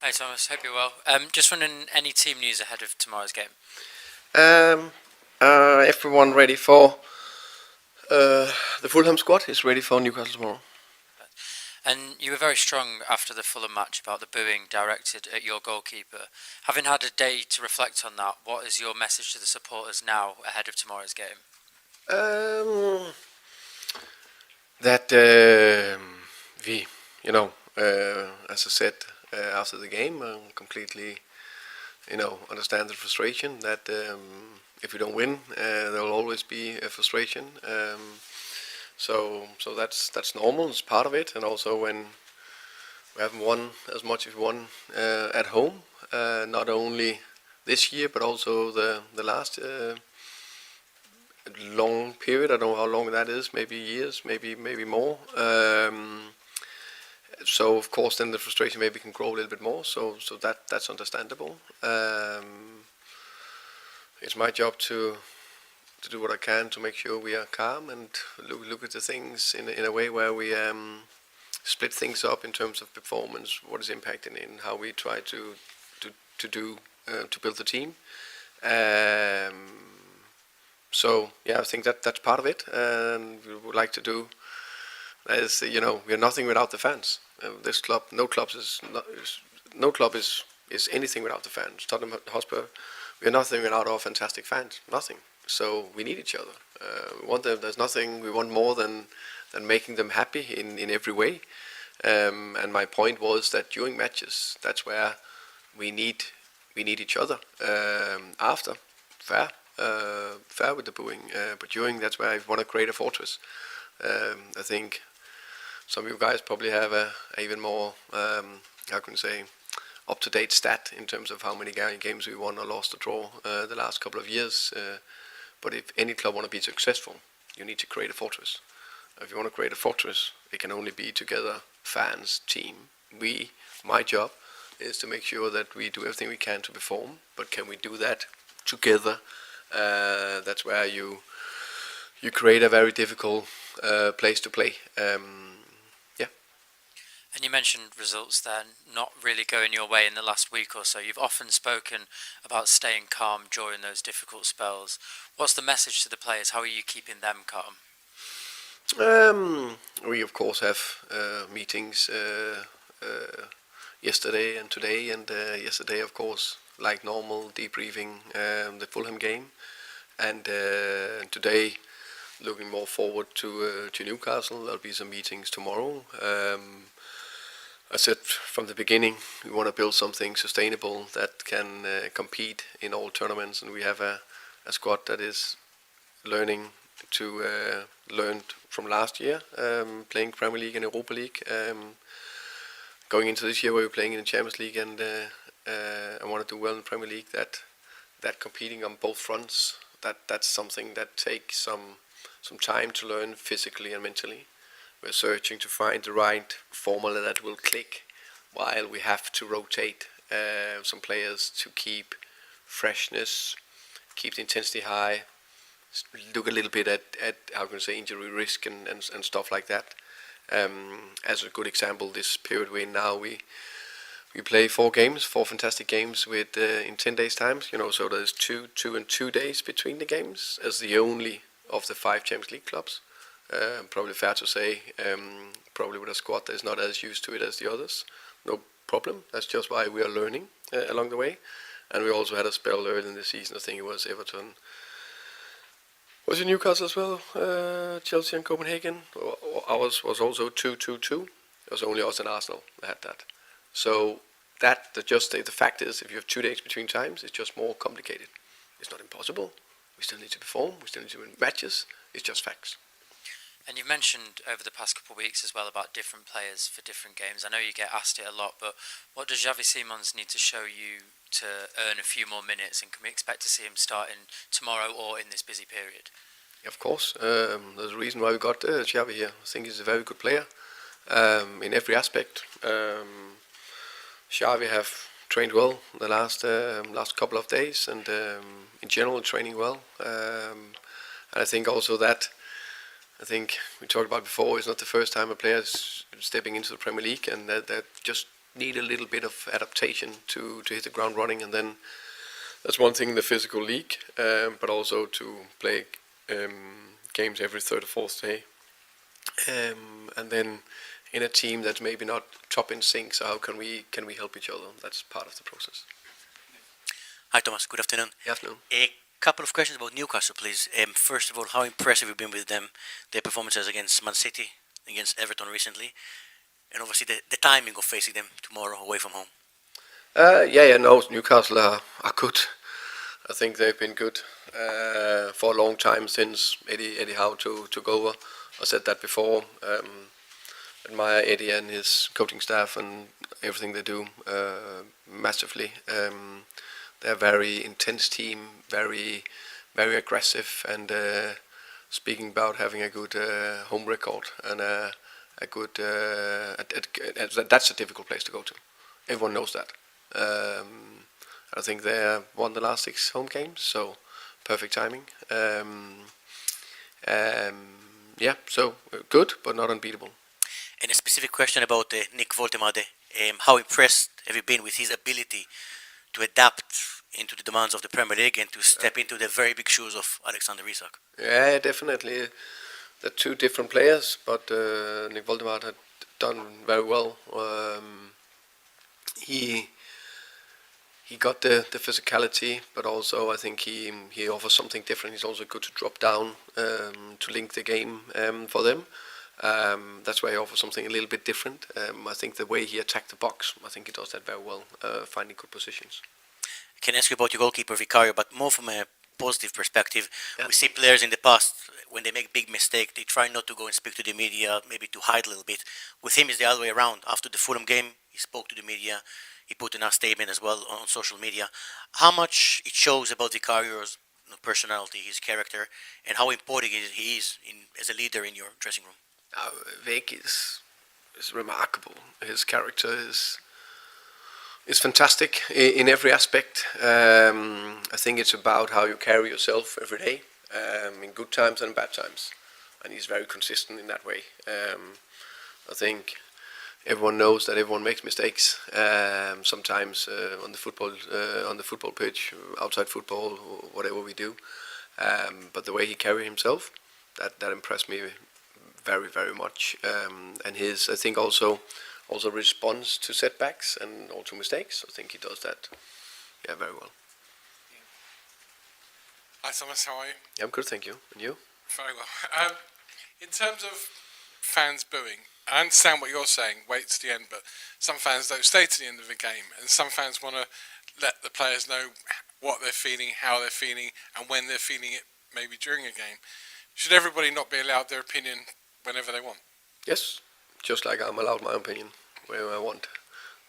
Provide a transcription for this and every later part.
Hi Thomas, hope you're well. Just wondering, any team news ahead of tomorrow's game? Um, Everyone ready for the Fulham squad is ready for Newcastle tomorrow. And you were very strong after the Fulham match about the booing directed at your goalkeeper. Having had a day to reflect on that, what is your message to the supporters now ahead of tomorrow's game? Um, that we, as I said after the game, completely, understand the frustration that if we don't win, there will always be a frustration. So that's normal. It's part of it, and also when we haven't won as much as we won at home, not only this year but also the last long period. I don't know how long that is. Maybe years, maybe more. So of course, then the frustration maybe can grow a little bit more. So that's understandable. It's my job to do what I can to make sure we are calm and look at the things in a way where we split things up in terms of performance, what is impacting in how we try to do to build the team. So yeah, I think that's part of it, and we would like to do. As we are nothing without the fans. This club, no club is anything without the fans. Tottenham Hotspur, we are nothing without our fantastic fans. Nothing. So we need each other. We want them. There's nothing we want more than making them happy in every way. And my point was that during matches, that's where we need each other. After, fair with the booing, but during, that's where I want to create a fortress. I think some of you guys probably have a even more, how can I say, up-to-date stat in terms of how many games we won or lost or draw the last couple of years. But if any club want to be successful, you need to create a fortress. If you want to create a fortress, it can only be together, fans, team. My job is to make sure that we do everything we can to perform, but can we do that together? That's where you create a very difficult place to play. Yeah. And you mentioned results then not really going your way in the last week or so. You've often spoken about staying calm during those difficult spells. What's the message to the players? How are you keeping them calm? We of course have meetings yesterday and today, and yesterday of course like normal debriefing the Fulham game, and today looking more forward to Newcastle. There'll be some meetings tomorrow. I said from the beginning we want to build something sustainable that can compete in all tournaments, and we have a squad that is learn from last year, playing Premier League and Europa League, going into this year where we're playing in the Champions League, and I want to do well in the Premier League. That competing on both fronts, that's something that takes some time to learn physically and mentally. We're searching to find the right formula that will click, while we have to rotate some players to keep freshness, keep the intensity high, look a little bit at how can I say, injury risk and stuff like that. As a good example, this period we're in now, we play 4 fantastic games with in 10 days time. So there's two and 2 days between the games, as the only of the 5 Champions League clubs. Probably fair to say, probably with a squad that is not as used to it as the others. No problem. That's just why we are learning along the way. And we also had a spell early in the season. I think it was Everton. Was it Newcastle as well? Chelsea and Copenhagen. Ours was also 2-2-2. It was only us and Arsenal that had that. So the fact is, if you have 2 days between times, it's just more complicated. It's not impossible. We still need to perform. We still need to win matches. It's just facts. And you've mentioned over the past couple of weeks as well about different players for different games. I know you get asked it a lot, but what does Xavi Simons need to show you to earn a few more minutes, and can we expect to see him starting tomorrow or in this busy period? Yeah, of course. There's a reason why we got Xavi here. I think he's a very good player in every aspect. Xavi have trained well the last couple of days, and in general training well. And I think also that, I think we talked about before, it's not the first time a player is stepping into the Premier League, and that just need a little bit of adaptation to hit the ground running, and then that's one thing in the physical league, but also to play games every third or fourth day, and then in a team that's maybe not top in sync. So how can we help each other? That's part of the process. Hi Thomas, good afternoon. Good afternoon. A couple of questions about Newcastle, please. First of all, how impressive have you been with them, their performances against Man City, against Everton recently, and obviously the timing of facing them tomorrow away from home? No, Newcastle are good. I think they've been good for a long time since Eddie Howe took over. I said that before. Admire Eddie and his coaching staff and everything they do massively. They're a very intense team, very aggressive, and speaking about having a good home record and a good that's a difficult place to go to. Everyone knows that. I think they won the last 6 home games, so perfect timing. So good, but not unbeatable. And a specific question about Nick Woltemade. How impressed have you been with his ability to adapt into the demands of the Premier League and to step into the very big shoes of Alexander Isak? Yeah, definitely. They're 2 different players, but Nick Woltemade had done very well. He got the physicality, but also I think he offers something different. He's also good to drop down to link the game for them. That's why he offers something a little bit different. I think the way he attacked the box, I think he does that very well, finding good positions. I can ask you about your goalkeeper Vicario, but more from a positive perspective. Yeah. We see players in the past, when they make big mistake, they try not to go and speak to the media, maybe to hide a little bit. With him, it's the other way around. After the Fulham game, he spoke to the media. He put in a statement as well on social media. How much it shows about Vicario's personality, his character, and how important he is as a leader in your dressing room? Vic is remarkable. His character is fantastic in every aspect. I think it's about how you carry yourself every day, in good times and bad times, and he's very consistent in that way. I think everyone knows that everyone makes mistakes. Sometimes on the football pitch, outside football, or whatever we do. But the way he carries himself, that impressed me very, very much. And his, I think, also responds to setbacks and also mistakes. I think he does that, very well. Hi Thomas, how are you? I'm good, thank you. And you? Very well. In terms of fans booing, I understand what you're saying, wait to the end, but some fans don't stay to the end of the game, and some fans want to let the players know what they're feeling, how they're feeling, and when they're feeling it, maybe during a game. Should everybody not be allowed their opinion whenever they want? Yes, just like I'm allowed my opinion wherever I want.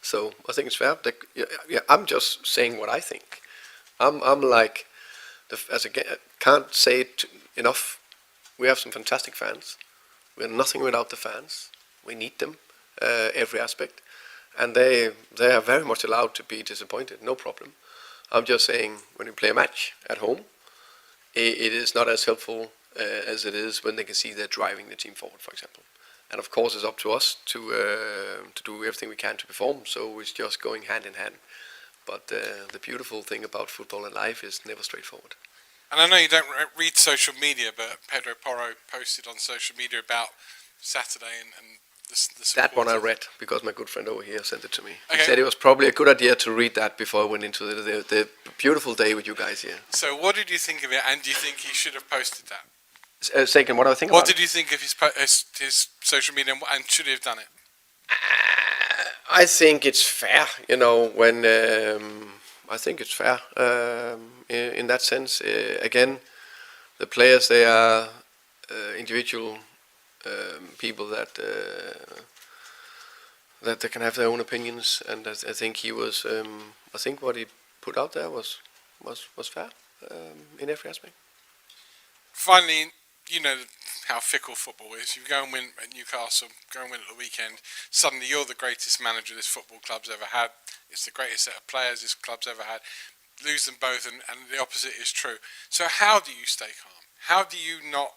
So I think it's fair. I'm just saying what I think. I'm like, can't say it enough. We have some fantastic fans. We're nothing without the fans. We need them, every aspect, and they are very much allowed to be disappointed. No problem. I'm just saying when you play a match at home, it is not as helpful as it is when they can see they're driving the team forward, for example. And of course, it's up to us to do everything we can to perform. So it's just going hand in hand. But the beautiful thing about football and life is never straightforward. And I know you don't read social media, but Pedro Porro posted on social media about Saturday and the that one I supporters. read because my good friend over here sent it to me. Okay. He said it was probably a good idea to read that before I went into the beautiful day with you guys here. So what did you think of it, and do you think he should have posted that? Second, what I think What about did you think of his social media, and should he have done it? I think it's fair, when I think it's fair in that sense. Again, the players, they are individual people that they can have their own opinions, and I think he was. I think what he put out there was fair in every aspect. Finally, you know how fickle football is. You go and win at Newcastle, go and win at the weekend. Suddenly, you're the greatest manager this football club's ever had. It's the greatest set of players this club's ever had. Lose them both, and the opposite is true. So how do you stay calm? How do you not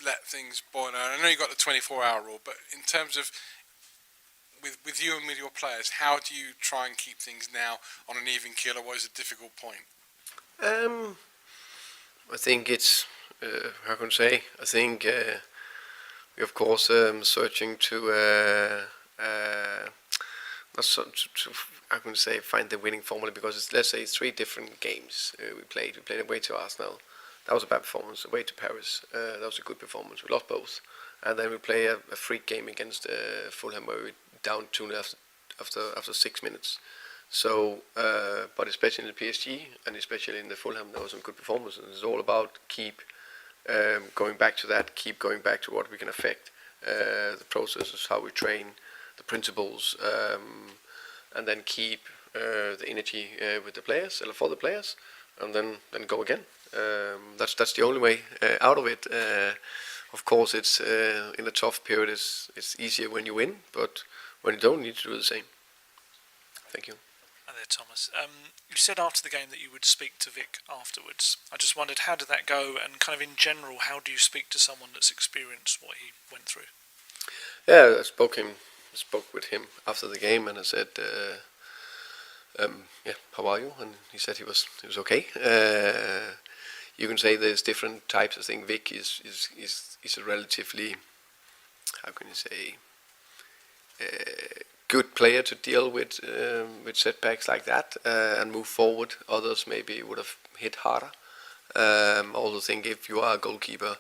let things boil over? I know you've got the 24-hour rule, but in terms of with you and with your players, how do you try and keep things now on an even keel, or what is a difficult point? I think it's how can I say? I think we of course searching to not so to I can say find the winning formula, because it's, let's say, 3 different games we played. We played away to Arsenal. That was a bad performance. Away to Paris, that was a good performance. We lost both, and then we play a freak game against Fulham where we down 2-0 after 6 minutes. So, but especially in the PSG and especially in the Fulham, there was some good performances. It's all about keep going back to that, keep going back to what we can affect, the processes, how we train, the principles, and then keep the energy with the players, or for the players, and then go again. That's the only way out of it. Of course, it's in a tough period. It's easier when you win, but when you don't, you need to do the same. Thank you. Hi there, Thomas. You said after the game that you would speak to Vic afterwards. I just wondered, how did that go, and kind of in general, how do you speak to someone that's experienced what he went through? Yeah, I spoke with him after the game, and I said, "Yeah, how are you?" And he said he was okay. You can say there's different types. I think Vic is a relatively, how can you say, good player to deal with setbacks like that and move forward. Others maybe would have hit harder. Also think if you are a goalkeeper,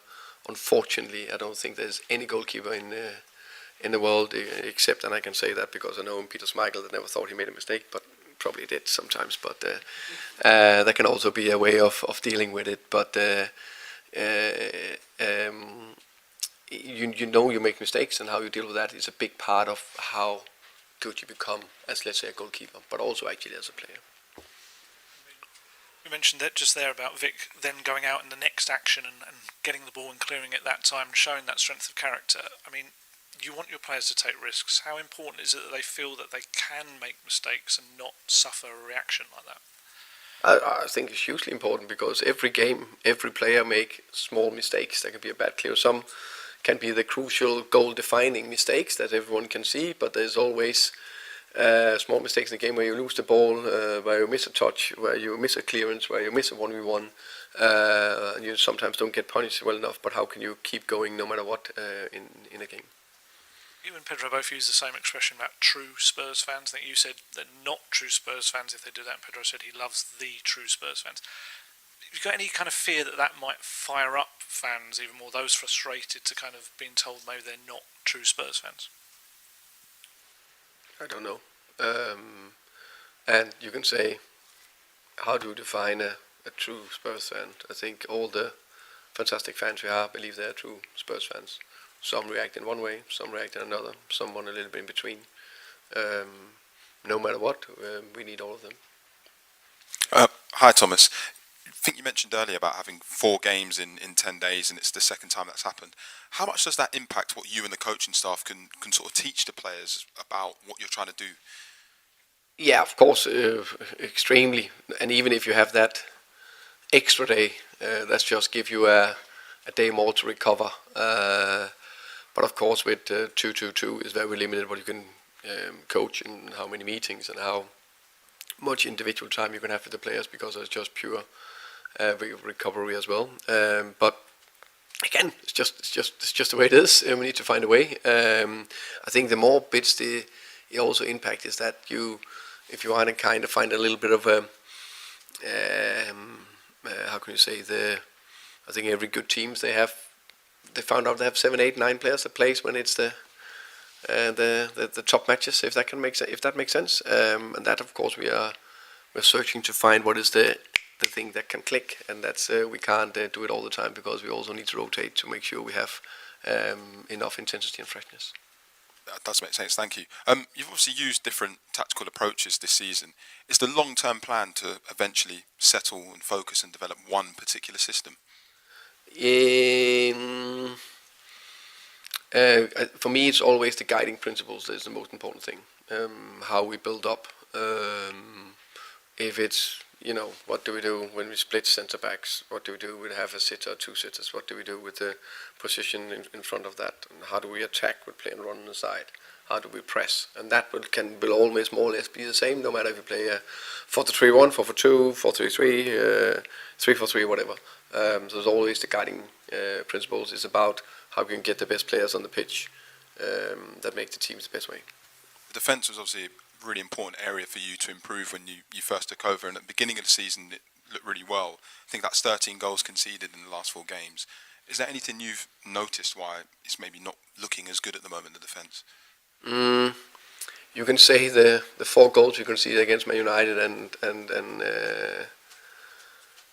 unfortunately, I don't think there's any goalkeeper in the world except, and I can say that because I know him, Peter Schmeichel, that never thought he made a mistake, but probably did sometimes. But that can also be a way of dealing with it. But you know you make mistakes, and how you deal with that is a big part of how good you become as, let's say, a goalkeeper, but also actually as a player. You mentioned that just there about Vic then going out in the next action and getting the ball and clearing it that time, showing that strength of character. I mean, you want your players to take risks. How important is it that they feel that they can make mistakes and not suffer a reaction like that? I think it's hugely important, because every game, every player make small mistakes. There can be a bad clear. Some can be the crucial goal-defining mistakes that everyone can see, but there's always small mistakes in the game where you lose the ball, where you miss a touch, where you miss a clearance, where you miss a 1v1, and you sometimes don't get punished well enough. But how can you keep going no matter what in a game? You and Pedro both use the same expression about true Spurs fans. I think you said they're not true Spurs fans if they do that, and Pedro said he loves the true Spurs fans. Have you got any kind of fear that might fire up fans even more, those frustrated to kind of being told maybe they're not true Spurs fans? I don't know. And you can say, how do you define a true Spurs fan? I think all the fantastic fans we have believe they're true Spurs fans. Some react in one way, some react in another, someone a little bit in between. No matter what, we need all of them. Hi, Thomas. I think you mentioned earlier about having 4 games in 10 days, and it's the second time that's happened. How much does that impact what you and the coaching staff can sort of teach the players about what you're trying to do? Yeah, of course, extremely. And even if you have that extra day, that's just give you a day more to recover. But of course, with 2-2-2 is very limited what you can coach, and how many meetings and how much individual time you can have with the players, because it's just pure recovery as well. But again, it's just the way it is. We need to find a way. I think the more bits the also impact is that if you want to kind of find a little bit of a how can you say, I think every good teams they found out they have 7, 8, 9 players that plays when it's the top matches, if that makes sense. And that, of course, we're searching to find what is the thing that can click, and that's we can't do it all the time, because we also need to rotate to make sure we have enough intensity and freshness. That does make sense, thank you. You've obviously used different tactical approaches this season. Is the long-term plan to eventually settle and focus and develop one particular system? For me, it's always the guiding principles that is the most important thing. How we build up. If it's, what do we do when we split centre backs? What do we do with have a sitter, 2 sitters? What do we do with the position in front of that? And how do we attack with play and run on the side? how do we press, and that will always more or less be the same, no matter if you play a 4-3-1, 4-4-2, 4-3-3, 3-4-3, whatever. So there's always the guiding principles is about how we can get the best players on the pitch that make the teams the best way. The defence was obviously a really important area for you to improve when you first took over, and at the beginning of the season it looked really well. I think that's 13 goals conceded in the last 4 games. Is there anything you've noticed why it's maybe not looking as good at the moment, the defence? You can say the 4 goals you conceded against Man United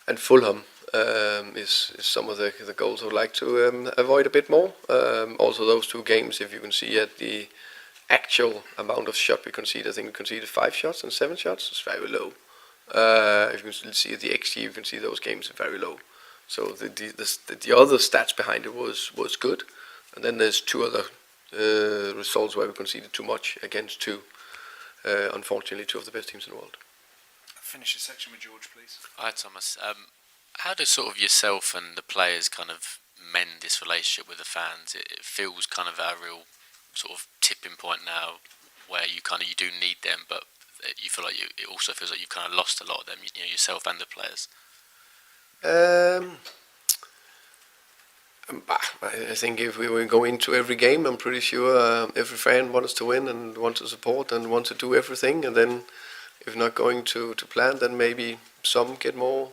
and Fulham is some of the goals I would like to avoid a bit more. Also those 2 games, if you can see at the actual amount of shot we conceded, I think we conceded 5 shots and 7 shots. It's very low. If you can see the XG, you can see those games are very low. So the other stats behind it was good, and then there's 2 other results where we conceded too much against 2, unfortunately, 2 of the best teams in the world. Finish your section with George, please. Hi, Thomas. How do sort of yourself and the players kind of mend this relationship with the fans? It feels kind of a real sort of tipping point now, where you do need them, but you feel like it also feels like you've kind of lost a lot of them, yourself and the players. I think if we will go into every game, I'm pretty sure every fan wants to win and wants to support and wants to do everything. And then, if not going to plan, then maybe some get more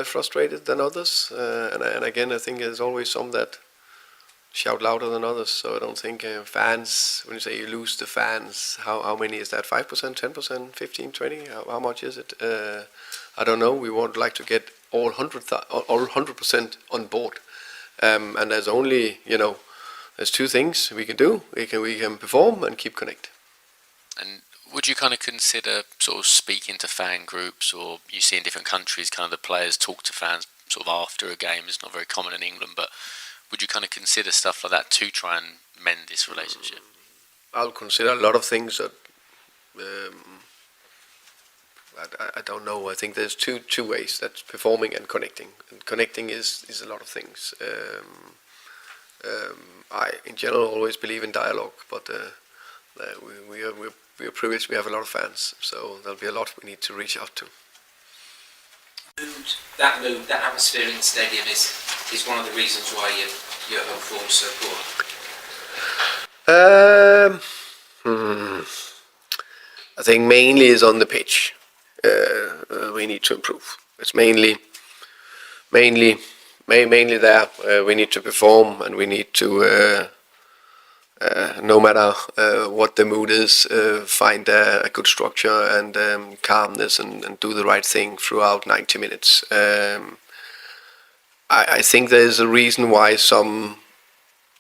frustrated than others. And again, I think there's always some that shout louder than others. So I don't think fans, when you say you lose the fans, how many is that? 5%, 10%, 15, 20? How much is it? I don't know. We would like to get all 100% on board. And there's only, there's 2 things we can do. We can perform and keep connect. And would you kind of consider sort of speaking to fan groups, or you see in different countries kind of the players talk to fans sort of after a game? It's not very common in England, but would you kind of consider stuff like that to try and mend this relationship? I'll consider a lot of things that I don't know. I think there's two ways. That's performing and connecting. And connecting is a lot of things. I, in general, always believe in dialogue, but we are privileged. We have a lot of fans, so there'll be a lot we need to reach out to. That atmosphere in the stadium is one of the reasons why your home form is so poor. I think mainly is on the pitch. We need to improve. It's mainly there. We need to perform, and we need to, no matter what the mood is, find a good structure and calmness and do the right thing throughout 90 minutes. I think there is a reason why some,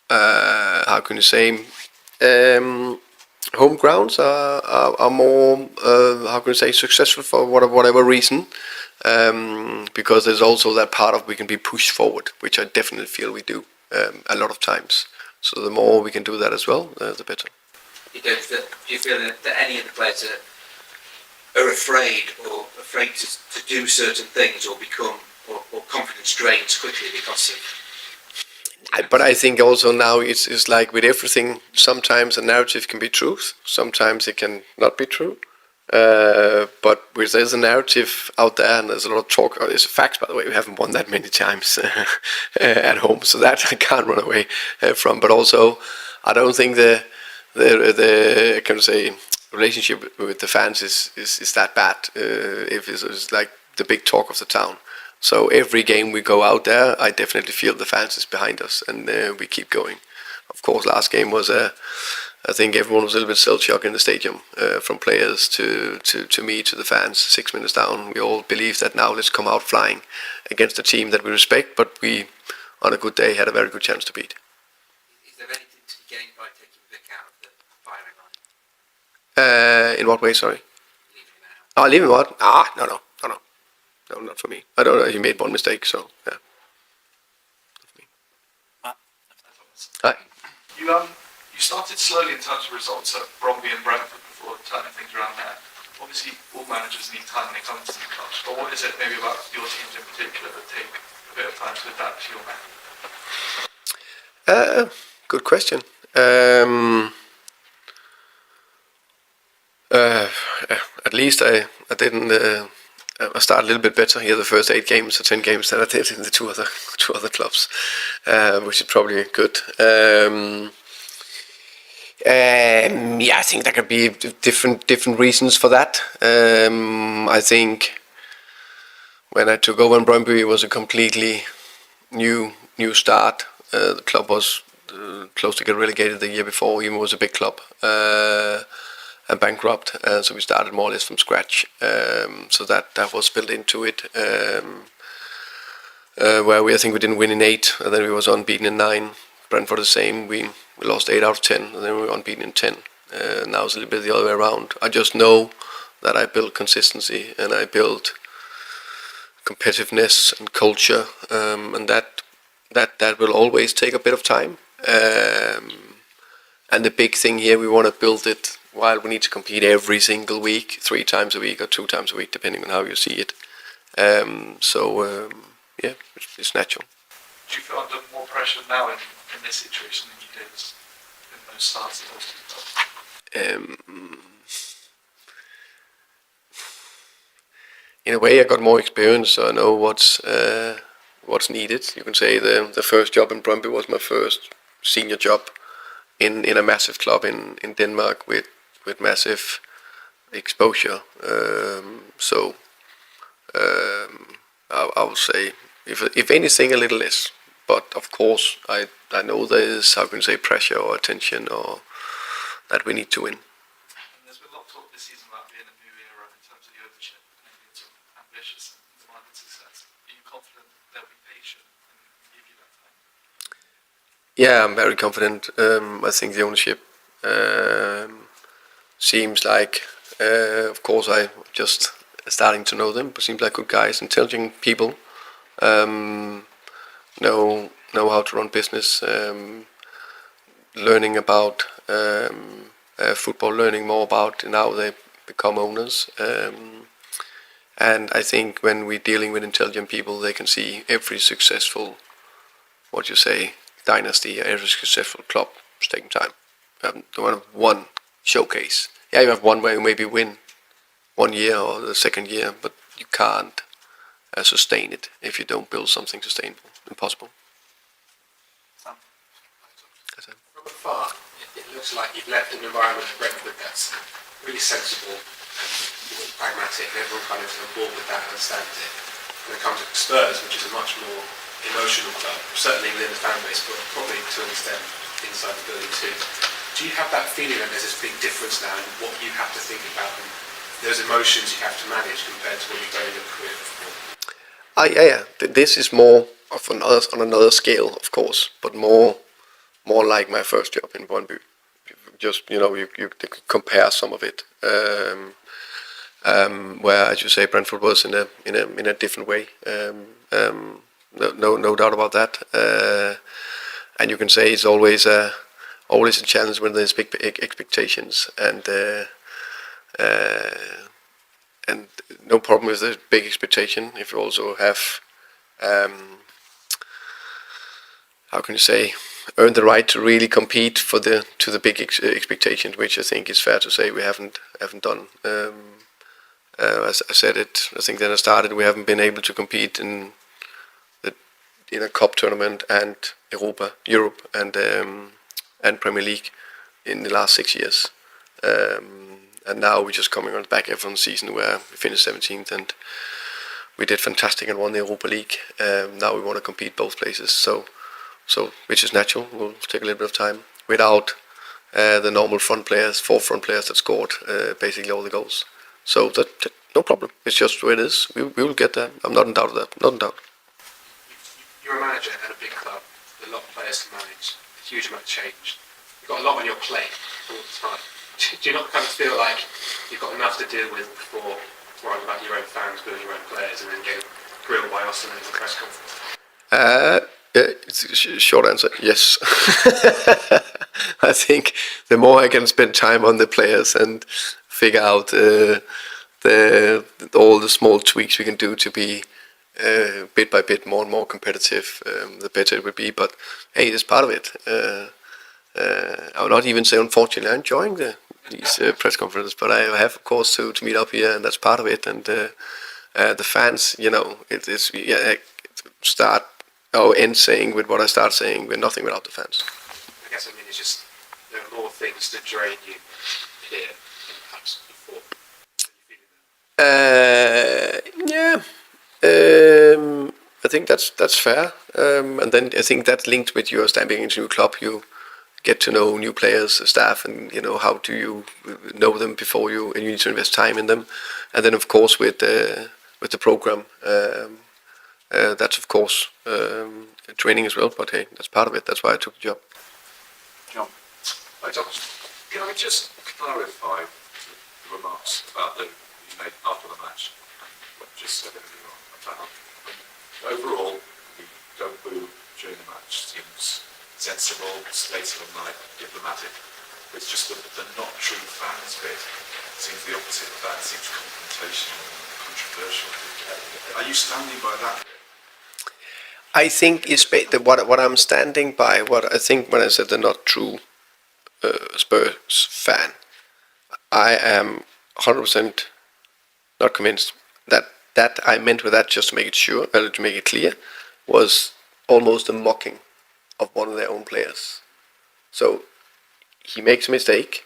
how can you say, home grounds are more, how can you say, successful for whatever reason, because there's also that part of we can be pushed forward, which I definitely feel we do a lot of times. So the more we can do that as well, the better. Do you feel that any of the players are afraid to do certain things or become or confidence drains quickly because of? But I think also now it's like with everything, sometimes a narrative can be truth, sometimes it can not be true. But there's a narrative out there and there's a lot of talk. It's a fact, by the way, we haven't won that many times at home, so that I can't run away from. But also, I don't think the can say relationship with the fans is that bad. If it's like the big talk of the town. So every game we go out there, I definitely feel the fans is behind us, and we keep going. Of course, last game was I think everyone was a little bit shell-shocked in the stadium, from players to me, to the fans. 6 minutes down, we all believe that now let's come out flying against a team that we respect, but we, on a good day, had a very good chance to beat. Is there anything to be gained by taking Vic out of the firing line? In what way, sorry? Leaving him out? Oh, leaving what? No, not for me. I don't know. He made one mistake, so yeah. Hi. You started slowly in terms of results at Bromley and Brentford before turning things around there. Obviously, all managers need time when it comes to the clubs, but what is it maybe about your teams in particular that take a bit of time to adapt to your method? Good question. least I didn't. I started a little bit better here the first 8 games or 10 games than I did in the two other clubs, which is probably good. Yeah, I think there could be different reasons for that. I think when I took over in Brøndby, it was a completely new start. The club was close to get relegated the year before. Even was a big club. And bankrupt, so we started more or less from scratch. So that was built into it. Where I think we didn't win in 8, and then we was unbeaten in 9. Brentford the same. We lost 8 out of 10, and then we were unbeaten in 10. Now it's a little bit the other way around. I just know that I built consistency and I built competitiveness and culture, and that will always take a bit of time. And the big thing here, we want to build it while we need to compete every single week, 3 times a week or 2 times a week, depending on how you see it. Yeah, it's natural. Do you feel under more pressure now in this situation than you did in those starts of those 2 clubs? In a way, I got more experience, so I know what's needed. You can say the first job in Brøndby was my first senior job in a massive club in Denmark with massive exposure. I would say, if anything, a little less. But of course, I know there is, how can you say, pressure or attention or that we need to win. And there's been a lot of talk this season about being a new era in terms of the ownership and being sort of ambitious and demanding success. Are you confident they'll be patient and give you that time? Yeah, I'm very confident. I think the ownership seems like, of course, I just starting to know them, but seems like good guys, intelligent people, know how to run business, learning about football, learning more about how they become owners. And I think when we're dealing with intelligent people, they can see every successful, dynasty, every successful club is taking time. Don't have one showcase. Yeah, you have one where you maybe win 1 year or the second year, but you can't sustain it if you don't build something sustainable. Impossible. From afar, it looks like you've left an environment at Brentford that's really sensible and pragmatic, and everyone kind of is on board with that and understands it. When it comes to Spurs, which is a much more emotional club, certainly within the fan base, but probably to an extent inside the building too. Do you have that feeling that there's this big difference now in what you have to think about and those emotions you have to manage compared to what you've done in your career before? Yeah. This is more of on another scale, of course, but more like my first job in Brøndby. Just you compare some of it. Where, as you say, Brentford was in a different way. No doubt about that. And you can say it's always a challenge when there's big expectations, and no problem with the big expectation if you also have, how can you say, earned the right to really compete to the big expectations, which I think is fair to say we haven't done. As I said it, I think then I started, we haven't been able to compete in a cup tournament and Europe and Premier League in the last 6 years. And now we're just coming on the back end of the season where we finished 17th and we did fantastic and won the Europa League. Now we want to compete both places, so which is natural. Will take a little bit of time without the normal four front players that scored basically all the goals. So that no problem. It's just the way it is. We will get there. I'm not in doubt of that. Not in doubt. You're a manager at a big club, with a lot of players to manage, a huge amount of change. You've got a lot on your plate all the time. Do you not kind of feel like you've got enough to deal with before worrying about your own fans, building your own players, and then getting grilled by us in the press conference? Short answer, yes. I think the more I can spend time on the players and figure out all the small tweaks we can do to be bit by bit more and more competitive, the better it will be. But hey, it's part of it. I would not even say unfortunately. I'm enjoying these press conferences, but I have of course to meet up here, and that's part of it. And the fans, it is start or end saying with what I start saying. We're nothing without the fans. I guess it's just there are more things that drain you here than perhaps before. I think that's fair. And then I think that linked with your stepping into a new club, you get to know new players, staff, and how do you know them before and you need to invest time in them. And then of course with the program, that's of course training as well. But hey, that's part of it. That's why I took the job. John, hi Thomas. Can I just clarify the remarks about that you made after the match? What just said earlier on about overall, you don't boo during the match. Seems sensible, statesmanlike, diplomatic. It's just the not true fans bit seems the opposite of that. It seems confrontational and controversial. Are you standing by that? I think is what I'm standing by. What I think when I said the not true Spurs fan, I am 100% not convinced that I meant with that, just to make it sure, to make it clear, was almost a mocking of one of their own players. So he makes a mistake.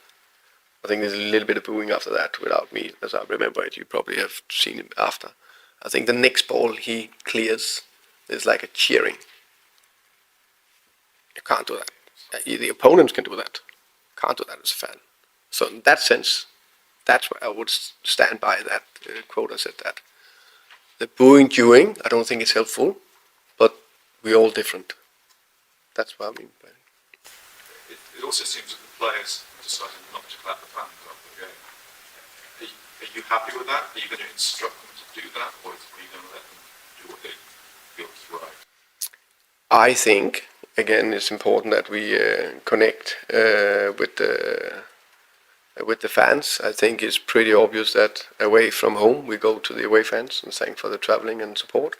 I think there's a little bit of booing after that without me, as I remember it. You probably have seen him after. I think the next ball he clears is like a cheering. You can't do that. The opponents can do that. Can't do that as a fan. So in that sense, that's where I would stand by that quote. I said that. The booing during, I don't think it's helpful, but we're all different. That's what I mean by it. It also seems that the players decided not to clap the fans after the game. Are you happy with that? Are you going to instruct them to do that, or are you going to let them do what they feel is right? I think, again, it's important that we connect with the fans. I think it's pretty obvious that away from home we go to the away fans and thank for the travelling and support.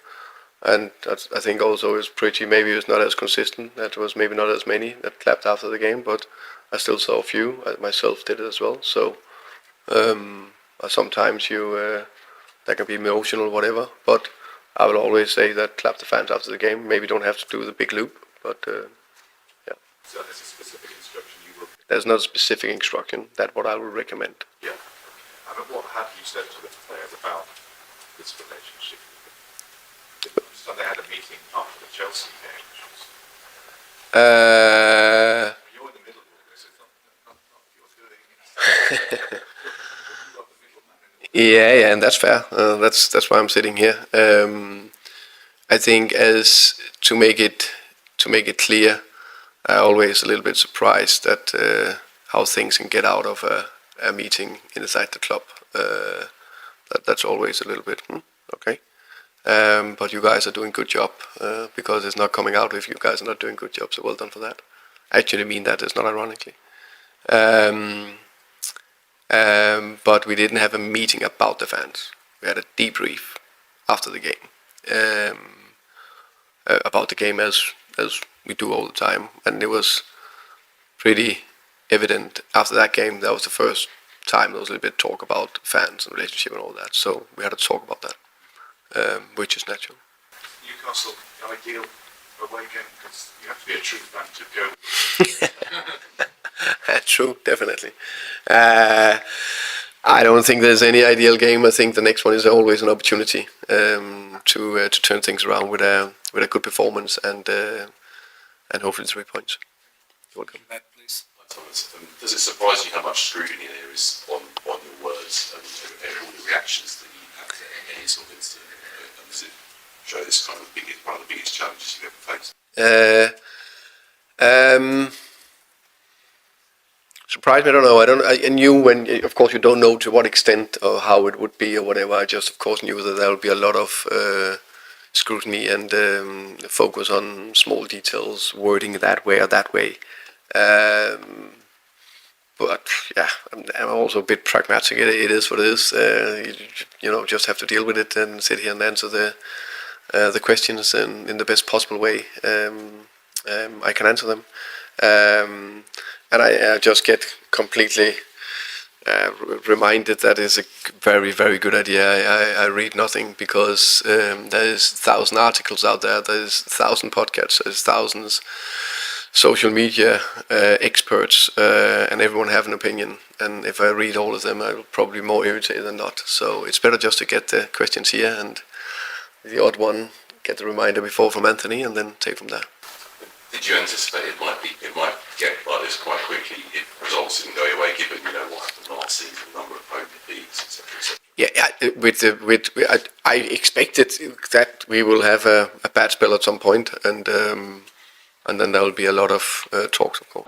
And that's, I think also is pretty, maybe it's not as consistent. That was maybe not as many that clapped after the game, but I still saw a few. I myself did it as well. So sometimes that can be emotional, whatever. But I will always say that clap the fans after the game. Maybe don't have to do the big loop, but yeah. So there's a specific instruction you will. There's not a specific instruction. That's what I would recommend. Yeah. And what have you said to the players about this relationship? So they had a meeting after the Chelsea game. You're in the middle of all this. It's not you're doing it. Yeah, and that's fair. That's why I'm sitting here. I think as to make it clear, I'm always a little bit surprised at how things can get out of a meeting inside the club. That's always a little bit okay. But you guys are doing a good job because it's not coming out if you guys are not doing a good job. So well done for that. I actually mean that. It's not ironically. But we didn't have a meeting about the fans. We had a debrief after the game about the game as we do all the time, and it was pretty evident after that game. That was the first time there was a little bit talk about fans and relationship and all that. So we had to talk about that, which is natural. Newcastle, ideal away game because you have to be a true fan to go. True, definitely. I don't think there's any ideal game. I think the next one is always an opportunity to turn things around with a good performance and hopefully 3 points. You're welcome. Please. Thomas, does it surprise you how much scrutiny there is on your words and all the reactions that you have to any sort of incident? And does it show this kind of one of the biggest challenges you've ever faced? Surprised me, I don't know. I knew when, of course, you don't know to what extent or how it would be or whatever. I just, of course, knew that there would be a lot of scrutiny and focus on small details, wording that way or that way. But yeah, I'm also a bit pragmatic. It is what it is. You just have to deal with it and sit here and answer the questions in the best possible way I can answer them. And I just get completely reminded that is a very, very good idea. I read nothing because there's 1,000 articles out there, there's 1,000 podcasts, there's thousands social media experts, and everyone have an opinion. And if I read all of them, I'll probably be more irritated than not. So it's better just to get the questions here and the odd one, get the reminder before from Anthony, and then take from there. Did you anticipate it might get like this quite quickly if results didn't go your way, given what happened last season, the number of home defeats, etc.? Yeah, I expected that we will have a bad spell at some point, and then there will be a lot of talks, of course.